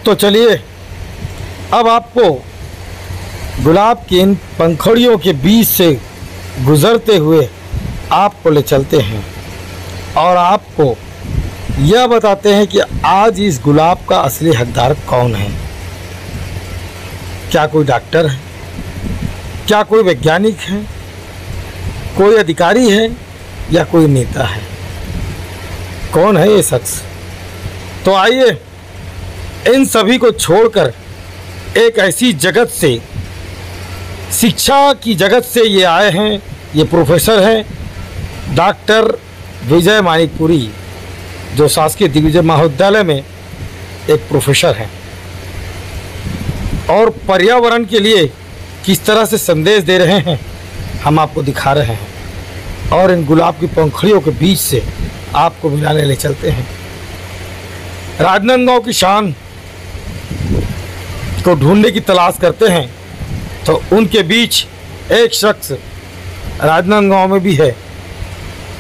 तो चलिए अब आपको गुलाब की इन पंखुड़ियों के बीच से गुजरते हुए आपको ले चलते हैं और आपको यह बताते हैं कि आज इस गुलाब का असली हकदार कौन है। क्या कोई डॉक्टर है, क्या कोई वैज्ञानिक है, कोई अधिकारी है या कोई नेता है? कौन है ये शख्स? तो आइए इन सभी को छोड़कर एक ऐसी जगत से, शिक्षा की जगत से ये आए हैं। ये प्रोफेसर हैं डॉक्टर विजय मानिकपुरी, जो शासकीय दिग्विजय महाविद्यालय में एक प्रोफेसर हैं और पर्यावरण के लिए किस तरह से संदेश दे रहे हैं हम आपको दिखा रहे हैं और इन गुलाब की पंखुड़ियों के बीच से आपको मिलाने ले चलते हैं। राजनांदगांव की शान को ढूंढने की तलाश करते हैं तो उनके बीच एक शख्स राजनांदगांव में भी है,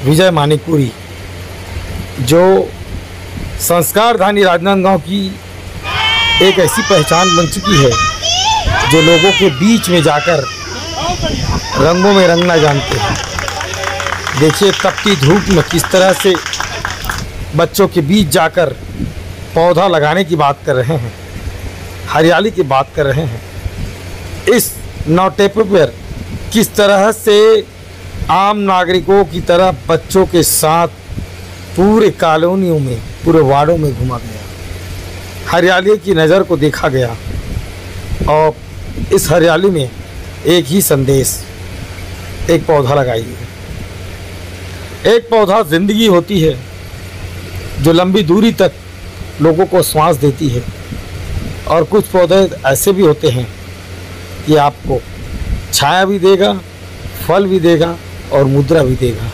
विजय मानिकपुरी, जो संस्कारधानी राजनांदगांव की एक ऐसी पहचान बन चुकी है जो लोगों के बीच में जाकर रंगों में रंगना जानते हैं। देखिए तपती धूप में किस तरह से बच्चों के बीच जाकर पौधा लगाने की बात कर रहे हैं, हरियाली की बात कर रहे हैं। इस नौटेपे पर किस तरह से आम नागरिकों की तरह बच्चों के साथ पूरे कॉलोनियों में, पूरे वार्डों में घुमा गया, हरियाली की नज़र को देखा गया और इस हरियाली में एक ही संदेश, एक पौधा लगाइए। एक पौधा ज़िंदगी होती है जो लंबी दूरी तक लोगों को श्वास देती है और कुछ पौधे ऐसे भी होते हैं कि आपको छाया भी देगा, फल भी देगा और मुद्रा भी देगा।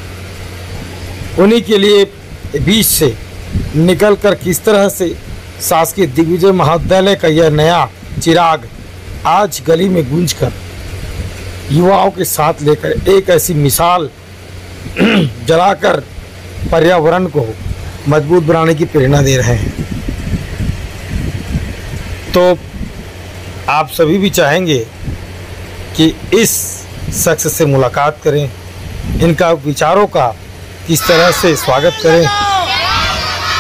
उन्हीं के लिए बीच से निकलकर किस तरह से शासकीय दिग्विजय महाविद्यालय का यह नया चिराग आज गली में गूंजकर युवाओं के साथ लेकर एक ऐसी मिसाल जलाकर पर्यावरण को मजबूत बनाने की प्रेरणा दे रहे हैं। तो आप सभी भी चाहेंगे कि इस शख्स से मुलाकात करें, इनका विचारों का किस तरह से स्वागत करें,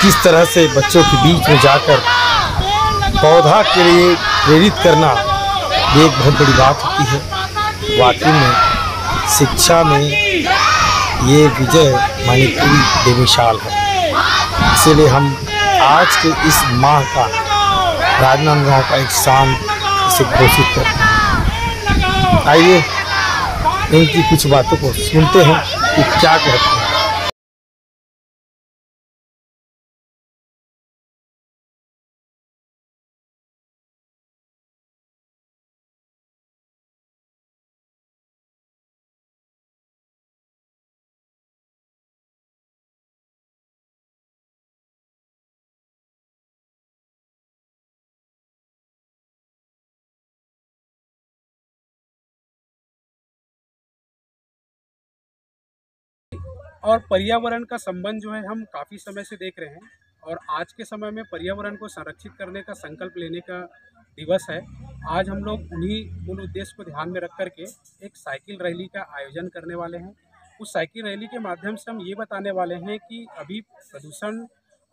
किस तरह से बच्चों के बीच में जाकर पौधा के लिए प्रेरित करना ये एक बहुत बड़ी बात होती है। वाकई में शिक्षा में ये विजय मानिकपुरी बेमिसाल है। इसीलिए हम आज के इस माह का राजनांदगांव का एक शान इसे घोषित करते हैं। आइए इनकी कुछ बातों को सुनते हैं कि क्या कहते हैं। और पर्यावरण का संबंध जो है हम काफ़ी समय से देख रहे हैं और आज के समय में पर्यावरण को संरक्षित करने का संकल्प लेने का दिवस है। आज हम लोग उन्हीं मूल उद्देश्य को ध्यान में रख कर के एक साइकिल रैली का आयोजन करने वाले हैं। उस साइकिल रैली के माध्यम से हम ये बताने वाले हैं कि अभी प्रदूषण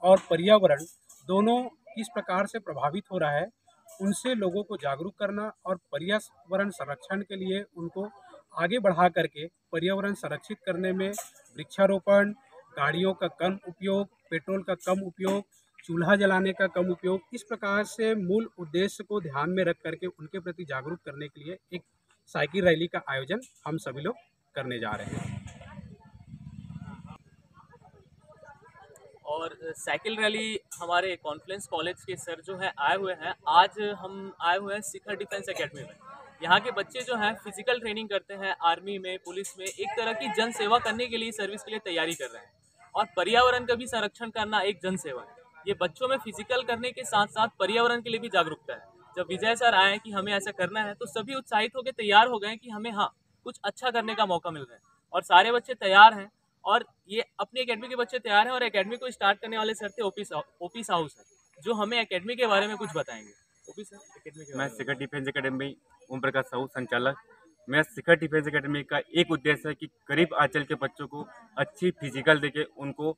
और पर्यावरण दोनों किस प्रकार से प्रभावित हो रहा है, उनसे लोगों को जागरूक करना और पर्यावरण संरक्षण के लिए उनको आगे बढ़ा करके पर्यावरण संरक्षित करने में वृक्षारोपण, गाड़ियों का कम उपयोग, पेट्रोल का कम उपयोग, चूल्हा जलाने का कम उपयोग, इस प्रकार से मूल उद्देश्य को ध्यान में रख करके उनके प्रति जागरूक करने के लिए एक साइकिल रैली का आयोजन हम सभी लोग करने जा रहे हैं। और साइकिल रैली हमारे कॉन्फ्रेंस कॉलेज के सर जो है आए हुए हैं। आज हम आए हुए हैं शिखर डिफेंस एकेडमी में। यहाँ के बच्चे जो हैं फिजिकल ट्रेनिंग करते हैं, आर्मी में, पुलिस में, एक तरह की जन सेवा करने के लिए, सर्विस के लिए तैयारी कर रहे हैं। और पर्यावरण का भी संरक्षण करना एक जन सेवा है। ये बच्चों में फिजिकल करने के साथ साथ पर्यावरण के लिए भी जागरूकता है। जब विजय सर आए कि हमें ऐसा करना है तो सभी उत्साहित होकर तैयार हो गए कि हमें कुछ अच्छा करने का मौका मिल रहा है। और सारे बच्चे तैयार हैं और ये अपनी एकेडमी के बच्चे तैयार हैं। और एकेडमी को स्टार्ट करने वाले सर थे ओपी साहू सर। जो हमें एकेडमी के बारे में कुछ बताएंगे। वो भी सर एकेडमी के मैं शिखर डिफेंस एकेडमी ओम प्रकाश साहू संचालक। मैं शिखर डिफेंस एकेडमी का एक उद्देश्य है कि गरीब आंचल के बच्चों को अच्छी फिजिकल देके उनको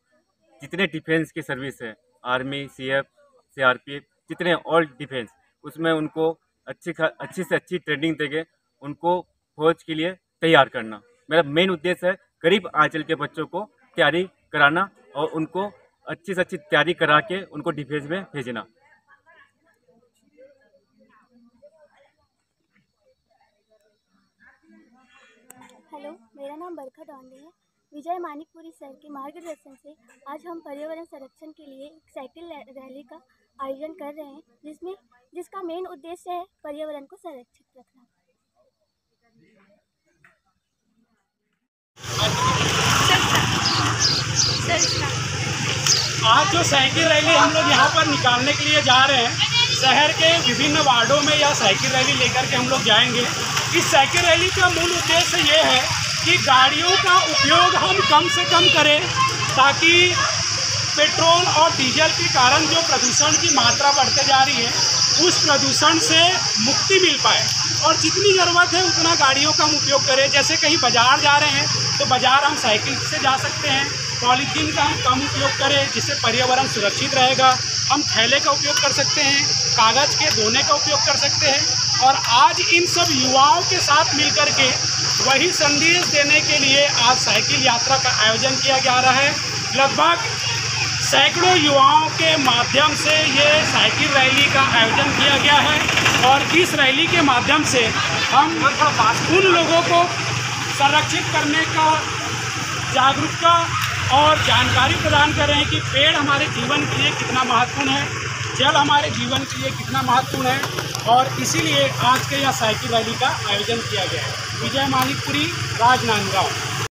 जितने डिफेंस की सर्विस है, आर्मी, CF, CRPF, जितने ऑल डिफेंस, उसमें उनको अच्छी से अच्छी ट्रेनिंग देके उनको फौज के लिए तैयार करना। मेरा मेन उद्देश्य है गरीब आंचल के बच्चों को तैयारी कराना और उनको अच्छी से अच्छी तैयारी करा के उनको डिफेंस में भेजना। हेलो, मेरा नाम बरखा डांडे है। विजय मानिकपुरी सर के मार्गदर्शन से आज हम पर्यावरण संरक्षण के लिए एक साइकिल रैली का आयोजन कर रहे हैं, जिसका मेन उद्देश्य है पर्यावरण को संरक्षित रखना। आज जो साइकिल रैली हम लोग यहाँ पर निकालने के लिए जा रहे हैं, शहर के विभिन्न वार्डों में यह साइकिल रैली लेकर के हम लोग जाएंगे। इस साइकिल रैली का मूल उद्देश्य ये है कि गाड़ियों का उपयोग हम कम से कम करें, ताकि पेट्रोल और डीजल के कारण जो प्रदूषण की मात्रा बढ़ते जा रही है, उस प्रदूषण से मुक्ति मिल पाए। और जितनी ज़रूरत है उतना गाड़ियों का हम उपयोग करें। जैसे कहीं बाज़ार जा रहे हैं तो बाज़ार हम साइकिल से जा सकते हैं। पॉलीथीन का हम कम उपयोग करें, जिससे पर्यावरण सुरक्षित रहेगा। हम थैले का उपयोग कर सकते हैं, कागज़ के दोने का उपयोग कर सकते हैं। और आज इन सब युवाओं के साथ मिलकर के वही संदेश देने के लिए आज साइकिल यात्रा का आयोजन किया जा रहा है। लगभग सैकड़ों युवाओं के माध्यम से ये साइकिल रैली का आयोजन किया गया है। और इस रैली के माध्यम से हम उन लोगों को संरक्षित करने का जागरूकता और जानकारी प्रदान कर रहे हैं कि पेड़ हमारे जीवन के लिए कितना महत्वपूर्ण है, जल हमारे जीवन के लिए कितना महत्वपूर्ण है। और इसीलिए आज के यह साइकिल रैली का आयोजन किया गया है। विजय मानिकपुरी, राजनांदगांव।